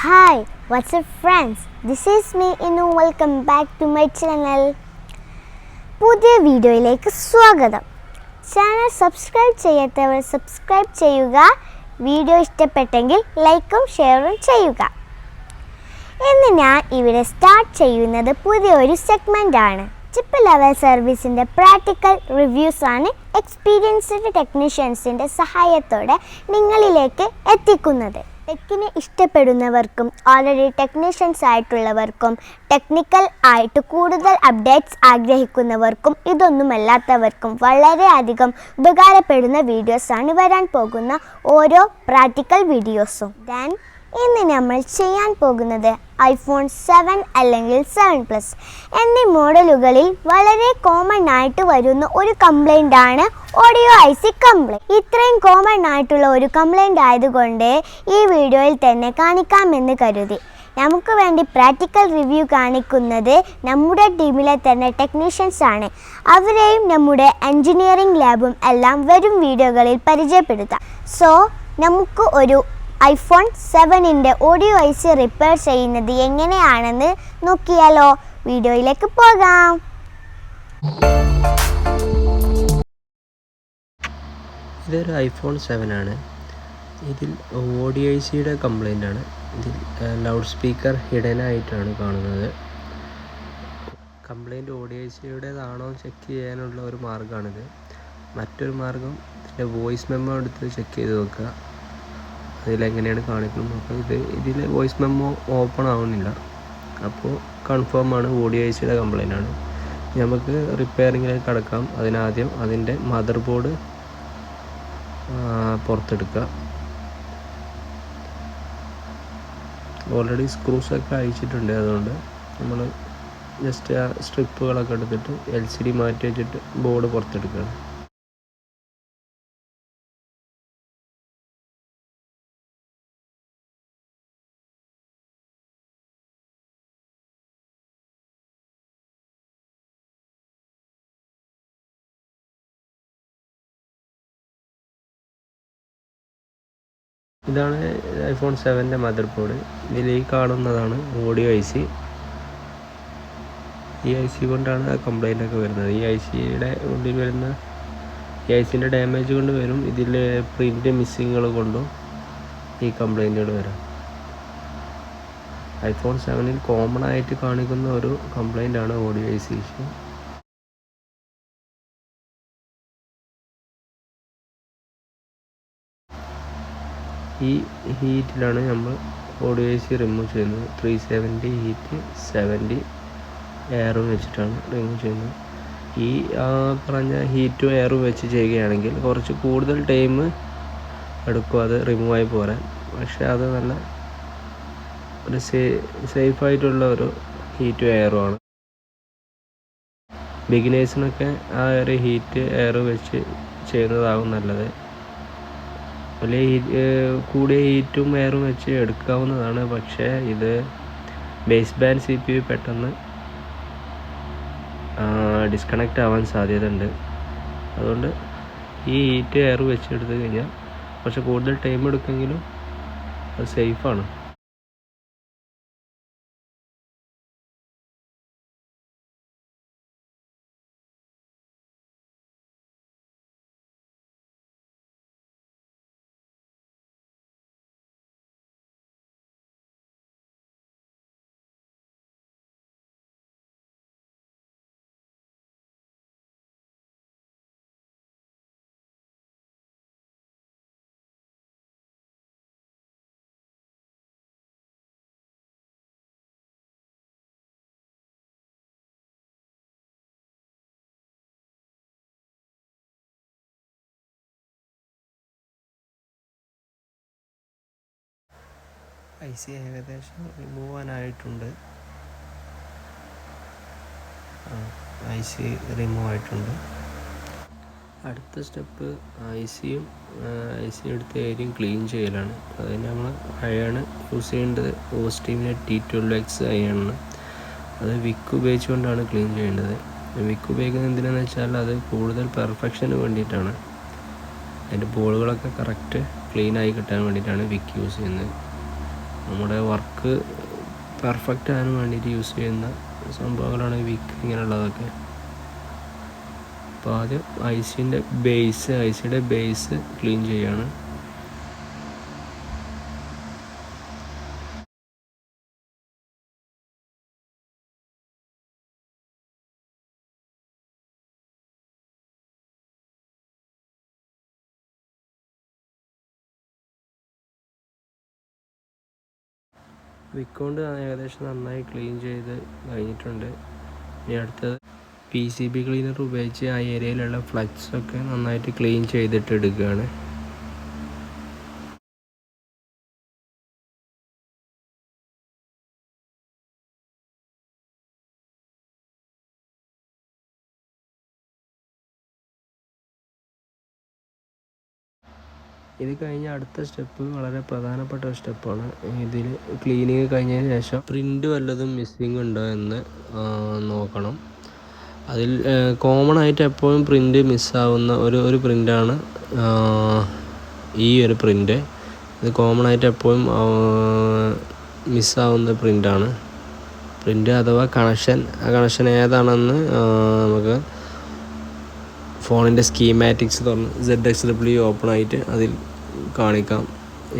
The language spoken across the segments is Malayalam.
Hi, what's up friends? This is me Inu. Welcome back to my channel. പുതിയ വീഡിയോയിലേക്ക് സ്വാഗതം. ചാനൽ സബ്സ്ക്രൈബ് ചെയ്യാത്തവർ സബ്സ്ക്രൈബ് ചെയ്യുക. വീഡിയോ ഇഷ്ടപ്പെട്ടെങ്കിൽ ലൈക്കും ഷെയറും ചെയ്യുക. ഇന്ന് ഞാൻ ഇവിടെ സ്റ്റാർട്ട് ചെയ്യുന്നത് പുതിയൊരു സെഗ്മെൻ്റ് ആണ്. ടിപ്പ് ലെവൽ സർവീസിൻ്റെ പ്രാക്ടിക്കൽ റിവ്യൂസ് ആണ് എക്സ്പീരിയൻസ്ഡ് ടെക്നീഷ്യൻസിൻ്റെ സഹായത്തോടെ നിങ്ങളിലേക്ക് എത്തിക്കുന്നത്. ടെക്കിനെ ഇഷ്ടപ്പെടുന്നവർക്കും ഓൾറെഡി ടെക്നീഷ്യൻസ് ആയിട്ടുള്ളവർക്കും ടെക്നിക്കൽ ആയിട്ട് കൂടുതൽ അപ്ഡേറ്റ്സ് ആഗ്രഹിക്കുന്നവർക്കും ഇതൊന്നുമല്ലാത്തവർക്കും വളരെയധികം ഉപകാരപ്പെടുന്ന വീഡിയോസാണ് വരാൻ പോകുന്ന ഓരോ പ്രാക്ടിക്കൽ വീഡിയോസും. ഇന്ന് നമ്മൾ ചെയ്യാൻ പോകുന്നത് iPhone 7 അല്ലെങ്കിൽ 7+ എന്നീ മോഡലുകളിൽ വളരെ കോമൺ ആയിട്ട് വരുന്ന ഒരു കംപ്ലൈൻ്റ് ആണ് ഓഡിയോ IC കംപ്ലൈൻറ്റ്. ഇത്രയും കോമൺ ആയിട്ടുള്ള ഒരു കംപ്ലൈൻ്റ് ആയതുകൊണ്ട് ഈ വീഡിയോയിൽ തന്നെ കാണിക്കാമെന്ന് കരുതി. നമുക്ക് വേണ്ടി പ്രാക്ടിക്കൽ റിവ്യൂ കാണിക്കുന്നത് നമ്മുടെ ടീമിലെ തന്നെ ടെക്നീഷ്യൻസ് ആണ്. അവരെയും നമ്മുടെ എൻജിനീയറിംഗ് ലാബും എല്ലാം വരും വീഡിയോകളിൽ പരിചയപ്പെടുത്താം. സോ നമുക്ക് ഒരു iPhone 7ൻ്റെ ഓഡിയോ IC റിപ്പയർ ചെയ്യുന്നത് എങ്ങനെയാണെന്ന് നോക്കിയാലോ? വീഡിയോയിലേക്ക് പോകാം. ഇതൊരു iPhone 7 ആണ്. ഇതിൽ ഓഡിയോ ICയുടെ കംപ്ലൈൻ്റ് ആണ്. ഇതിൽ ലൗഡ് സ്പീക്കർ ഹിഡൻ ആയിട്ടാണ് കാണുന്നത്. കംപ്ലൈൻറ്റ് ഓഡിയോ ICയുടേതാണോ ചെക്ക് ചെയ്യാനുള്ള ഒരു മാർഗ്ഗമാണിത്. മറ്റൊരു മാർഗ്ഗം ഇതിൻ്റെ വോയിസ് മെമ്മോ എടുത്ത് ചെക്ക് ചെയ്ത് നോക്കുക. അതിലെങ്ങനെയാണ് കാണിക്കുന്നത് നോക്കുക. ഇതിൽ വോയിസ് മെമ്മോ ഓപ്പൺ ആവുന്നില്ല. അപ്പോൾ കൺഫേമാണ് ഓഡിയോ ICയുടെ കംപ്ലൈൻ്റ് ആണ്. നമുക്ക് റിപ്പയറിങ്ങിലേക്ക് കടക്കാം. അതിനാദ്യം അതിൻ്റെ മദർ ബോർഡ് പുറത്തെടുക്കുക. ഓൾറെഡി സ്ക്രൂസൊക്കെ അഴിച്ചിട്ടുണ്ട്. അതുകൊണ്ട് നമ്മൾ ജസ്റ്റ് ആ സ്ട്രിപ്പുകളൊക്കെ എടുത്തിട്ട് LCD മാറ്റി വെച്ചിട്ട് ബോർഡ് പുറത്തെടുക്കുകയാണ്. ഇതാണ് iPhone 7ൻ്റെ മദർ ബോർഡ്. ഇതിലേക്ക് കാണുന്നതാണ് ഓഡിയോ IC. ഈ IC കൊണ്ടാണ് ആ കംപ്ലൈൻ്റൊക്കെ വരുന്നത്. ഈ ICയുടെ ഉള്ളിൽ വരുന്ന ഈ ICൻ്റെ ഡാമേജ് കൊണ്ട് വരും. ഇതിൽ പ്രിൻ്റ് മിസ്സിങ്ങുകൾ കൊണ്ടും ഈ കംപ്ലൈൻറ്റുകൾ വരാം. iPhone 7ൽ കോമൺ ആയിട്ട് കാണിക്കുന്ന ഒരു കംപ്ലൈൻ്റ് ആണ് ഓഡിയോ IC ഇഷ്യൂ. ഈ ഹീറ്റിലാണ് നമ്മൾ ഓഡിയോ IC റിമൂവ് ചെയ്യുന്നത്. 370 ഹീറ്റ് 70 എയറും വെച്ചിട്ടാണ് റിമൂവ് ചെയ്യുന്നത്. ഈ പറഞ്ഞ ഹീറ്റും എയറും വെച്ച് ചെയ്യുകയാണെങ്കിൽ കുറച്ച് കൂടുതൽ ടൈം എടുക്കും അത് റിമൂവ് ആയി പോരാൻ. പക്ഷേ അത് നല്ല ഒരു സേഫായിട്ടുള്ള ഒരു ഹീറ്റും എയറുമാണ്. ബിഗിനേഴ്സിനൊക്കെ ആ ഒരു ഹീറ്റ് എയർ വെച്ച് ചെയ്യുന്നതാകും നല്ലത്. വലിയ കൂടിയ ഹീറ്റും എയറും വെച്ച് എടുക്കാവുന്നതാണ്. പക്ഷേ ഇത് ബേസ് ബാൻഡ് CPU പെട്ടെന്ന് ഡിസ്കണക്റ്റ് ആവാൻ സാധ്യതയുണ്ട്. അതുകൊണ്ട് ഈ ഹീറ്റ് എയർ വെച്ച് എടുത്തു കഴിഞ്ഞാൽ കുറച്ച് കൂടുതൽ ടൈം എടുക്കുമെങ്കിലും അത് സേഫാണ്. IC ഏകദേശം റിമൂവ് ആവാനായിട്ടുണ്ട്. IC റിമൂവ് ആയിട്ടുണ്ട്. അടുത്ത സ്റ്റെപ്പ് ICയും എടുത്ത ഏരിയയും ക്ലീൻ ചെയ്യലാണ്. അതിന് നമ്മൾ അയൺ യൂസ് ചെയ്യേണ്ടത് ഓസ്റ്റിമിനെ T12X അയണാണ്. അത് വിക്ക് ഉപയോഗിച്ചുകൊണ്ടാണ് ക്ലീൻ ചെയ്യേണ്ടത്. വിക്ക് ഉപയോഗിക്കുന്നത് എന്തിനാണെന്ന് വെച്ചാൽ അത് കൂടുതൽ പെർഫെക്ഷന് വേണ്ടിയിട്ടാണ്. അതിൻ്റെ ബോളുകളൊക്കെ കറക്റ്റ് ക്ലീനായി കിട്ടാൻ വേണ്ടിയിട്ടാണ് വിക്ക് യൂസ് ചെയ്യുന്നത്. നമ്മുടെ വർക്ക് പെർഫെക്റ്റ് ആകാൻ വേണ്ടിയിട്ട് യൂസ് ചെയ്യുന്ന സംഭവങ്ങളാണ് വിക്ക് ഇങ്ങനെയുള്ളതൊക്കെ. അപ്പോൾ ആദ്യം ഐസിയുടെ ബേസ് ക്ലീൻ ചെയ്യാണ്. വിക്കൊണ്ട് ഏകദേശം നന്നായി ക്ലീൻ ചെയ്ത് കഴിഞ്ഞിട്ടുണ്ട്. ഇനി അടുത്തത് PCB ക്ലീനർ ഉപയോഗിച്ച് ആ ഏരിയയിലുള്ള ഫ്ലക്സൊക്കെ നന്നായിട്ട് ക്ലീൻ ചെയ്തിട്ട് എടുക്കുകയാണ്. ഇത് കഴിഞ്ഞ അടുത്ത സ്റ്റെപ്പ് വളരെ പ്രധാനപ്പെട്ട ഒരു സ്റ്റെപ്പാണ്. ഇതിൽ ക്ലീനിങ് കഴിഞ്ഞതിന് ശേഷം പ്രിൻ്റ് വല്ലതും മിസ്സിങ് ഉണ്ടോ എന്ന് നോക്കണം. അതിൽ കോമൺ ആയിട്ട് എപ്പോഴും പ്രിൻ്റ് മിസ്സാവുന്ന ഒരു പ്രിൻ്റാണ് ഈ ഒരു പ്രിൻ്റ്. ഇത് കോമൺ ആയിട്ട് എപ്പോഴും മിസ്സാവുന്ന പ്രിൻ്റാണ്. പ്രിൻ്റ് അഥവാ കണക്ഷൻ. ആ കണക്ഷൻ ഏതാണെന്ന് നമുക്ക് ഫോണിൻ്റെ സ്കീമാറ്റിക്സ് തുറന്ന് ZXW ഓപ്പൺ ആയിട്ട് അതിൽ കാണിക്കാം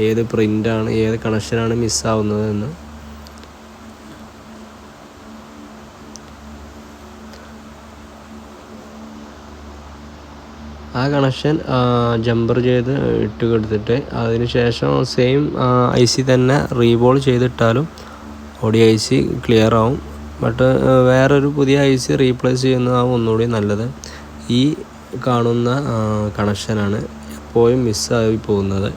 ഏത് പ്രിൻ്റാണ്, ഏത് കണക്ഷനാണ് മിസ്സാവുന്നത് എന്ന്. ആ കണക്ഷൻ ജമ്പർ ചെയ്ത് ഇട്ട് കൊടുത്തിട്ട് അതിന് ശേഷം സെയിം IC തന്നെ റീബോൾ ചെയ്തിട്ടാലും IC ക്ലിയർ ആവും. ബട്ട് വേറൊരു പുതിയ IC റീപ്ലേസ് ചെയ്യുന്നതാവും ഒന്നുകൂടി നല്ലത്. ഈ കാണുന്ന കണക്ഷനാണ് എപ്പോഴും മിസ്സായി പോകുന്നത്.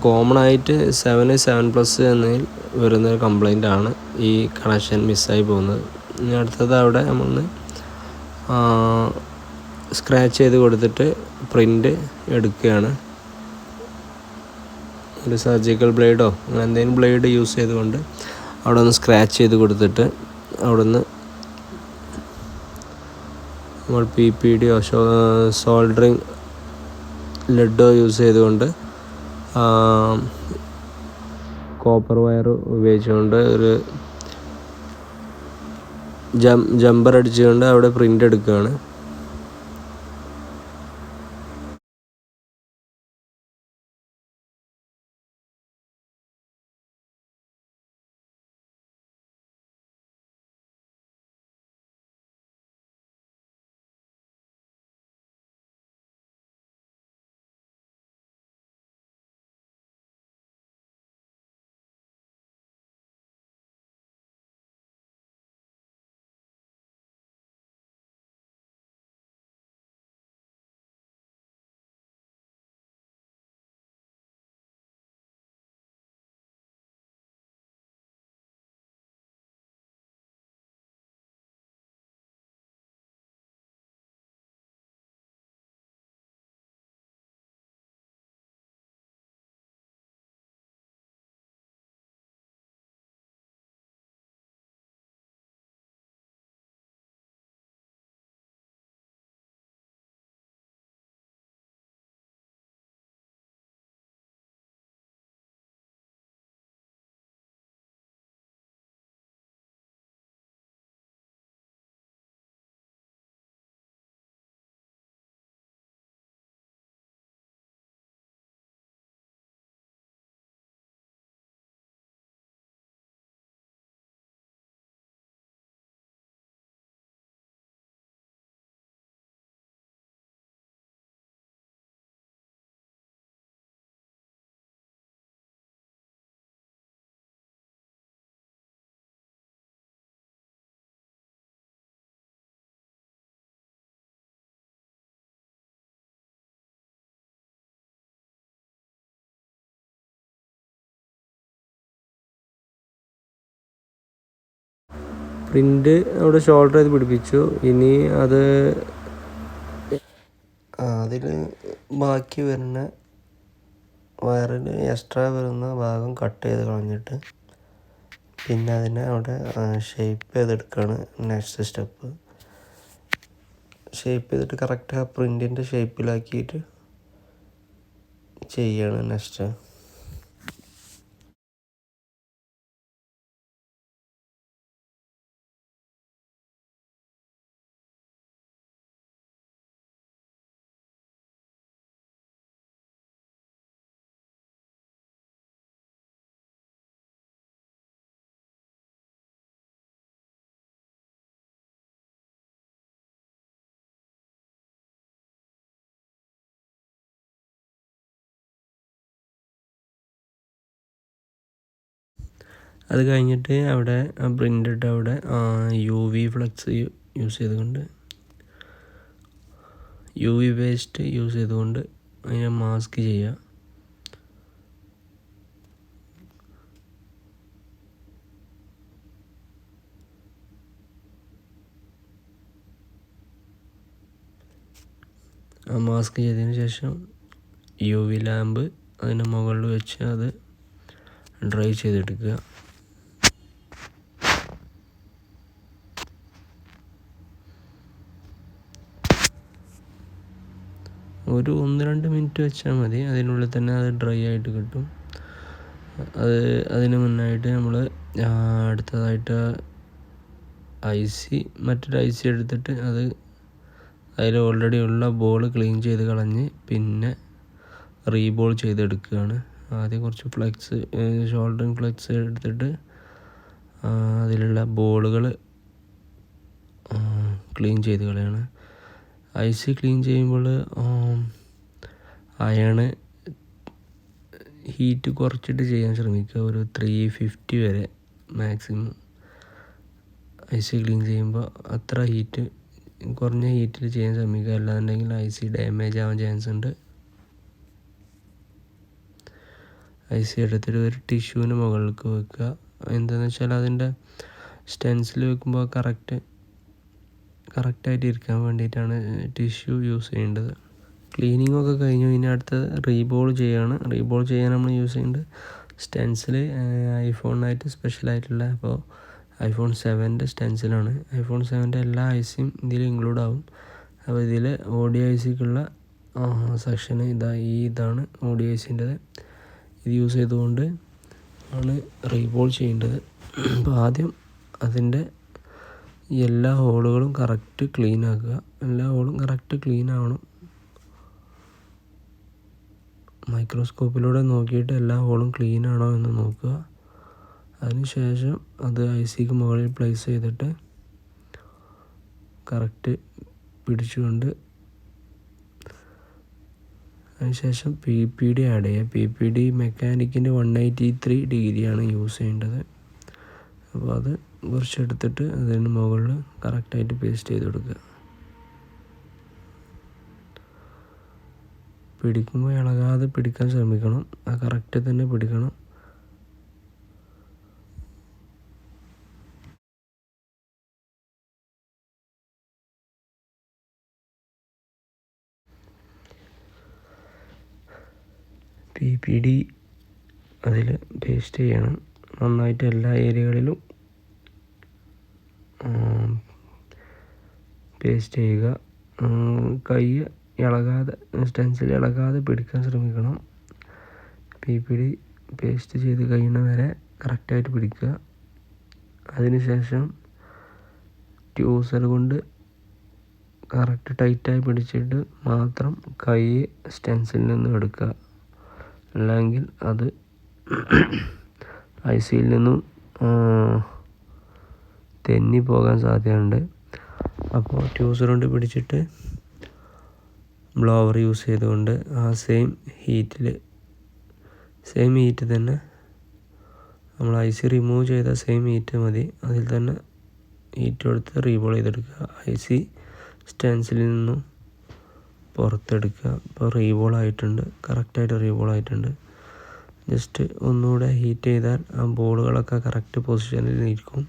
കോമൺ ആയിട്ട് 7+ എന്നതിൽ വരുന്നൊരു കംപ്ലൈൻ്റ് ആണ് ഈ കണക്ഷൻ മിസ്സായി പോകുന്നത്. ഇനി അടുത്തത് അവിടെ നമ്മൾ സ്ക്രാച്ച് ചെയ്ത് കൊടുത്തിട്ട് പ്രിൻ്റ് എടുക്കുകയാണ്. ഒരു സർജിക്കൽ ബ്ലേഡോ അങ്ങനെ എന്തെങ്കിലും ബ്ലേഡ് യൂസ് ചെയ്തുകൊണ്ട് അവിടെ ഒന്ന് സ്ക്രാച്ച് ചെയ്ത് കൊടുത്തിട്ട് അവിടെ നിന്ന് നമ്മൾ PPDയോ സോൾഡറിങ് ലെഡോ യൂസ് ചെയ്തുകൊണ്ട് കോപ്പർ വയർ ഉപയോഗിച്ചുകൊണ്ട് ഒരു ജമ്പർ അടിച്ചുകൊണ്ട് അവിടെ പ്രിൻ്റ് എടുക്കുകയാണ്. പ്രിൻ്റ് അവിടെ ഷോൾഡർ ചെയ്ത് പിടിപ്പിച്ചു. ഇനി അതിൽ ബാക്കി വരുന്ന വയറിൽ എക്സ്ട്രാ വരുന്ന ഭാഗം കട്ട് ചെയ്ത് കളഞ്ഞിട്ട് പിന്നെ അതിനെ അവിടെ ഷേപ്പ് ചെയ്തെടുക്കുകയാണ് നെക്സ്റ്റ് സ്റ്റെപ്പ്. ഷേപ്പ് ചെയ്തിട്ട് കറക്റ്റ് ആ പ്രിൻറ്റിൻ്റെ ഷേപ്പിലാക്കിയിട്ട് ചെയ്യാണ് നെക്സ്റ്റ്. അത് കഴിഞ്ഞിട്ട് അവിടെ പ്രിൻ്റിട്ട് അവിടെ UV ഫ്ലക്സ് യൂസ് ചെയ്തുകൊണ്ട് UV പേസ്റ്റ് യൂസ് ചെയ്തുകൊണ്ട് അതിനെ മാസ്ക് ചെയ്യുക. ആ മാസ്ക് ചെയ്തതിന് ശേഷം UV ലാമ്പ് അതിന് മുകളിൽ വെച്ച് അത് ഡ്രൈ ചെയ്തെടുക്കുക. ഒരു 1-2 മിനിറ്റ് വെച്ചാൽ മതി, അതിനുള്ളിൽ തന്നെ അത് ഡ്രൈ ആയിട്ട് കിട്ടും. അതിന് മുന്നായിട്ട് നമ്മൾ അടുത്തതായിട്ട് മറ്റൊരു IC എടുത്തിട്ട് അതിൽ ഓൾറെഡി ഉള്ള ബോൾ ക്ലീൻ ചെയ്ത് കളഞ്ഞ് പിന്നെ റീബോൾ ചെയ്തെടുക്കുകയാണ്. ആദ്യം കുറച്ച് ഫ്ലെക്സ് ഷോൾഡറിങ് ഫ്ലെക്സ് എടുത്തിട്ട് അതിലുള്ള ബോളുകൾ ക്ലീൻ ചെയ്ത് കളയാണ്. IC ക്ലീൻ ചെയ്യുമ്പോൾ അയണ് ഹീറ്റ് കുറച്ചിട്ട് ചെയ്യാൻ ശ്രമിക്കുക. ഒരു 350 വരെ മാക്സിമം. IC ക്ലീൻ ചെയ്യുമ്പോൾ അത്ര കുറഞ്ഞ ഹീറ്റിൽ ചെയ്യാൻ ശ്രമിക്കുക, അല്ലാന്നുണ്ടെങ്കിൽ IC ഡാമേജ് ആവാൻ ചാൻസ് ഉണ്ട്. IC എടുത്തിട്ട് ഒരു ടിഷ്യൂവിന് മുകളിലേക്ക് വെക്കുക. എന്താണെന്ന് വെച്ചാൽ അതിൻ്റെ സ്റ്റെൻസിൽ വെക്കുമ്പോൾ കറക്റ്റായിട്ട് ഇരിക്കാൻ വേണ്ടിയിട്ടാണ് ടിഷ്യൂ യൂസ് ചെയ്യേണ്ടത്. ക്ലീനിങ് ഒക്കെ കഴിഞ്ഞു. ഇനി അടുത്തത് റീബോൾ ചെയ്യാണ്. റീബോൾ ചെയ്യാൻ നമ്മൾ യൂസ് ചെയ്യേണ്ടത് സ്റ്റെൻസിൽ ഐഫോണിനായിട്ട് സ്പെഷ്യലായിട്ടുള്ള, അപ്പോൾ iPhone 7 സ്റ്റെൻസിലാണ്. iPhone 7 എല്ലാ ICയും ഇതിൽ ഇൻക്ലൂഡ് ആവും. അപ്പോൾ ഇതിൽ ഓഡിയോ ICക്കുള്ള സെക്ഷൻ ഇതാണ് ഓഡിയോ ICൻ്റെത്. ഇത് യൂസ് ചെയ്തുകൊണ്ട് ആണ് റീബോൾ ചെയ്യേണ്ടത്. അപ്പോൾ ആദ്യം അതിൻ്റെ എല്ലാ ഹോളുകളും കറക്റ്റ് ക്ലീൻ ആക്കുക. എല്ലാ ഹോളും കറക്റ്റ് ക്ലീൻ ആവണം. മൈക്രോസ്കോപ്പിലൂടെ നോക്കിയിട്ട് എല്ലാ ഹോളും ക്ലീൻ ആണോ എന്ന് നോക്കുക. അതിനുശേഷം അത് ICക്ക് മുകളിൽ പ്ലേസ് ചെയ്തിട്ട് കറക്റ്റ് പിടിച്ചുകൊണ്ട് അതിനുശേഷം PPD ആഡ് ചെയ്യുക. PPD മെക്കാനിക്കിൻ്റെ 183 ഡിഗ്രിയാണ് യൂസ് ചെയ്യേണ്ടത്. അപ്പോൾ അത് കുറച്ചെടുത്തിട്ട് അതിന് മുകളിൽ കറക്റ്റായിട്ട് പേസ്റ്റ് ചെയ്ത് കൊടുക്കുക. പിടിക്കുമ്പോൾ ഇളകാതെ പിടിക്കാൻ ശ്രമിക്കണം. അത് കറക്റ്റ് തന്നെ പിടിക്കണം. PPD അതിൽ പേസ്റ്റ് ചെയ്യണം. നന്നായിട്ട് എല്ലാ ഏരിയകളിലും പേസ്റ്റ് ചെയ്യുക. കൈ ഇളകാതെ, സ്റ്റെൻസിൽ ഇളകാതെ പിടിക്കാൻ ശ്രമിക്കണം. PPD പേസ്റ്റ് ചെയ്ത് കഴിയുന്ന വരെ കറക്റ്റായിട്ട് പിടിക്കുക. അതിനുശേഷം ട്യൂസർ കൊണ്ട് കറക്റ്റ് ടൈറ്റായി പിടിച്ചിട്ട് മാത്രം കൈ സ്റ്റെൻസിൽ നിന്ന് എടുക്കുക. അല്ലെങ്കിൽ അത് ICയിൽ നിന്നും തെന്നി പോകാൻ സാധ്യതയുണ്ട്. അപ്പോൾ ട്യൂസർ കൊണ്ട് പിടിച്ചിട്ട് ബ്ലോവർ യൂസ് ചെയ്തുകൊണ്ട് ആ സെയിം ഹീറ്റ് തന്നെ നമ്മൾ IC റിമൂവ് ചെയ്ത സെയിം ഹീറ്റ് മതി. അതിൽ തന്നെ ഹീറ്റ് കൊടുത്ത് റീബോൾ ചെയ്തെടുക്കുക. IC സ്റ്റെൻസിലിൽ നിന്നും പുറത്തെടുക്കുക. ഇപ്പോൾ റീബോൾ ആയിട്ടുണ്ട്, കറക്റ്റായിട്ട് റീബോൾ ആയിട്ടുണ്ട്. ജസ്റ്റ് ഒന്നുകൂടെ ഹീറ്റ് ചെയ്താൽ ആ ബോളുകളൊക്കെ കറക്റ്റ് പൊസിഷനിൽ ഇരിക്കും.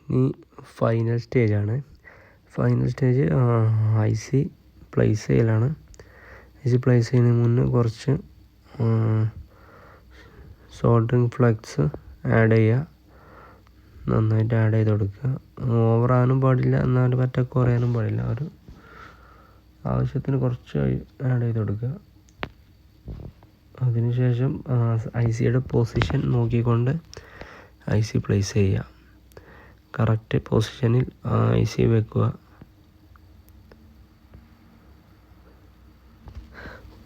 ഇനി ഫൈനൽ സ്റ്റേജാണ്. ഫൈനൽ സ്റ്റേജ് IC പ്ലേസ് ചെയ്യലാണ്. IC പ്ലേസ് ചെയ്യുന്നതിന് മുന്നേ കുറച്ച് സോൾഡറിങ് ഫ്ലക്സ് ആഡ് ചെയ്യുക. നന്നായിട്ട് ആഡ് ചെയ്ത് കൊടുക്കുക. ഓവറാകാനും പാടില്ല, എന്നാൽ പറ്റ കുറയാനും പാടില്ല. ഒരു ആവശ്യത്തിന് കുറച്ച് ആഡ് ചെയ്ത് കൊടുക്കുക. അതിനുശേഷം ICയുടെ പൊസിഷൻ നോക്കിക്കൊണ്ട് IC പ്ലേസ് ചെയ്യുക. കറക്റ്റ് പൊസിഷനിൽ ഐ സി വെക്കുക.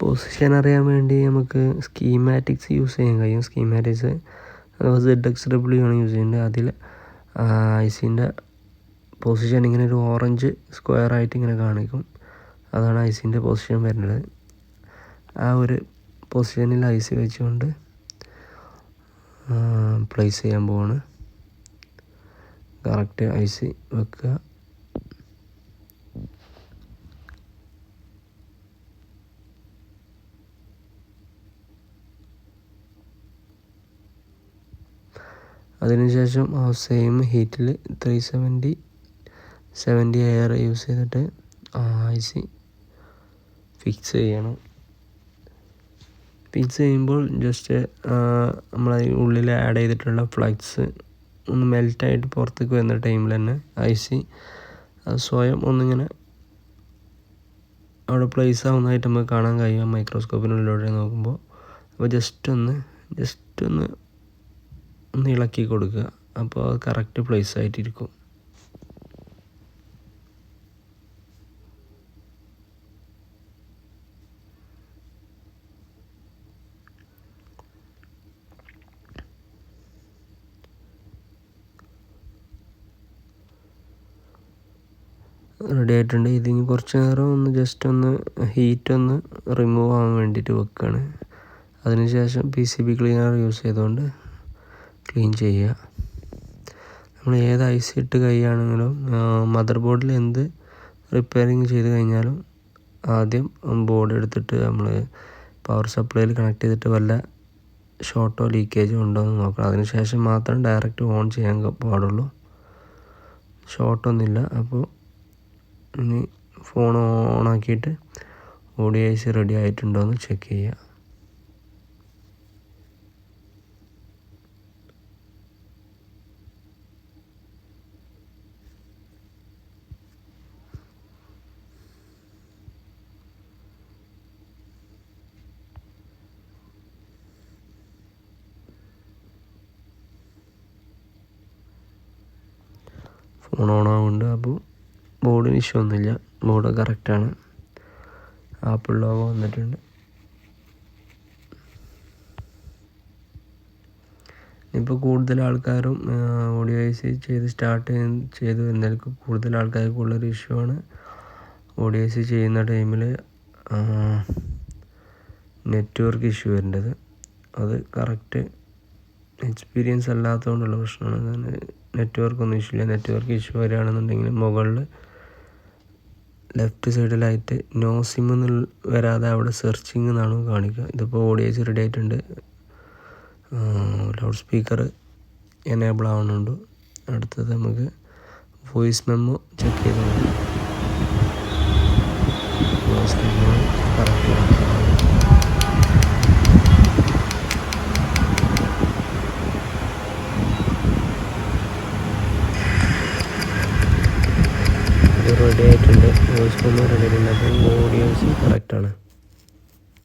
പൊസിഷൻ അറിയാൻ വേണ്ടി നമുക്ക് സ്കീമാറ്റിക്സ് യൂസ് ചെയ്യാൻ കഴിയും. സ്കീമാറ്റിക്സ് അഥവാ ZXW ആണ് യൂസ് ചെയ്യേണ്ടത്. അതിൽ ഐ സിൻ്റെ പൊസിഷൻ ഇങ്ങനെ ഒരു ഓറഞ്ച് സ്ക്വയർ ആയിട്ട് ഇങ്ങനെ കാണിക്കും. അതാണ് ഐ സിൻ്റെ പൊസിഷൻ വരുന്നത്. ആ ഒരു പൊസിഷനിൽ ഐ സി വെച്ചുകൊണ്ട് പ്ലേസ് ചെയ്യാൻ പോവാണ്. കറക്റ്റ് ഐ സി വെക്കുക. അതിനുശേഷം ആ സെയിം ഹീറ്റിൽ 370 എയർ യൂസ് ചെയ്തിട്ട് ഐ സി ഫിക്സ് ചെയ്യണം. ഫിക്സ് ചെയ്യുമ്പോൾ ജസ്റ്റ് നമ്മൾ ഉള്ളിൽ ആഡ് ചെയ്തിട്ടുള്ള ഫ്ലക്സ് ഒന്ന് മെൽറ്റായിട്ട് പുറത്തേക്ക് വരുന്ന ടൈമിൽ തന്നെ ഐ സി സ്വയം ഒന്നിങ്ങനെ അവിടെ പ്ലേസ് ആവുന്നതായിട്ട് നമുക്ക് കാണാൻ കഴിയും മൈക്രോസ്കോപ്പിനുള്ളിലൂടെ നോക്കുമ്പോൾ. അപ്പോൾ ജസ്റ്റ് ഒന്ന് ഇളക്കി കൊടുക്കുക. അപ്പോൾ അത് കറക്റ്റ് പ്ലേസ് ആയിട്ടിരിക്കും. റെഡി ആയിട്ടുണ്ട്. ഇതിന് കുറച്ച് നേരം ഒന്ന് ഹീറ്റ് ഒന്ന് റിമൂവ് ആവാൻ വേണ്ടിയിട്ട് വെക്കുകയാണ്. അതിനുശേഷം PCB ക്ലീനർ യൂസ് ചെയ്തുകൊണ്ട് ക്ലീൻ ചെയ്യുക. നമ്മൾ ഏത് ഐ സി ഇട്ട് കഴിയുകയാണെങ്കിലും മദർ ബോർഡിൽ എന്ത് റിപ്പയറിങ് ചെയ്ത് കഴിഞ്ഞാലും ആദ്യം ബോർഡ് എടുത്തിട്ട് നമ്മൾ പവർ സപ്ലൈയിൽ കണക്ട് ചെയ്തിട്ട് വല്ല ഷോർട്ടോ ലീക്കേജോ ഉണ്ടോ എന്ന് നോക്കണം. അതിനുശേഷം മാത്രം ഡയറക്റ്റ് ഓൺ ചെയ്യാൻ പാടുള്ളൂ. ഷോർട്ടൊന്നുമില്ല. അപ്പോൾ ഇനി ഫോൺ ഓണാക്കിയിട്ട് ഓഡിയോ ഐ സി റെഡി ആയിട്ടുണ്ടോ എന്ന് ചെക്ക് ചെയ്യുക. ഫോൺ ഓണാവുന്നുണ്ട്. അപ്പോൾ ബോർഡിന് ഇഷ്യൂ ഒന്നുമില്ല. ബോർഡ് കറക്റ്റാണ്. ആപ്പിൾ ലോഗോ വന്നിട്ടുണ്ട്. ഇപ്പോൾ കൂടുതൽ ആൾക്കാരും ഓഡിയോ ഐ സി സ്റ്റാർട്ട് ചെയ്ത് വരുന്നതിലേക്ക് കൂടുതൽ ആൾക്കാർക്കുള്ളൊരു ഇഷ്യൂ ആണ് ഓഡിയോ ഐ സി ചെയ്യുന്ന ടൈമിൽ നെറ്റ്വർക്ക് ഇഷ്യൂ വരേണ്ടത്. അത് കറക്റ്റ് എക്സ്പീരിയൻസ് അല്ലാത്തതുകൊണ്ടുള്ള പ്രശ്നമാണ്. നെറ്റ്വർക്കൊന്നും ഇഷ്യൂ ഇല്ല. നെറ്റ്വർക്ക് ഇഷ്യൂ വരികയാണെന്നുണ്ടെങ്കിൽ മുകളിൽ ലെഫ്റ്റ് സൈഡിലായിട്ട് നോ സിം എന്ന് വരാതെ അവിടെ സെർച്ചിങ് എന്നാണ് കാണിക്കുക. ഇതിപ്പോൾ ഓഡിയോ ഐ സി റെഡി ആയിട്ടുണ്ട്. ലൗഡ് സ്പീക്കർ എനേബിൾ ആവുന്നുണ്ട്. അടുത്തത് നമുക്ക് വോയിസ് മെമ്മോ ചെക്ക് ചെയ്ത് നോക്കാം. വോയിസ് മെമ്മോ കറക്റ്റ് റെഡി ആയിട്ടുണ്ട്. വോയിസ് മെമ്മോ റെഡി ആയിട്ടുണ്ട്. അപ്പോൾ ഓഡിയോസ് കറക്റ്റാണ്.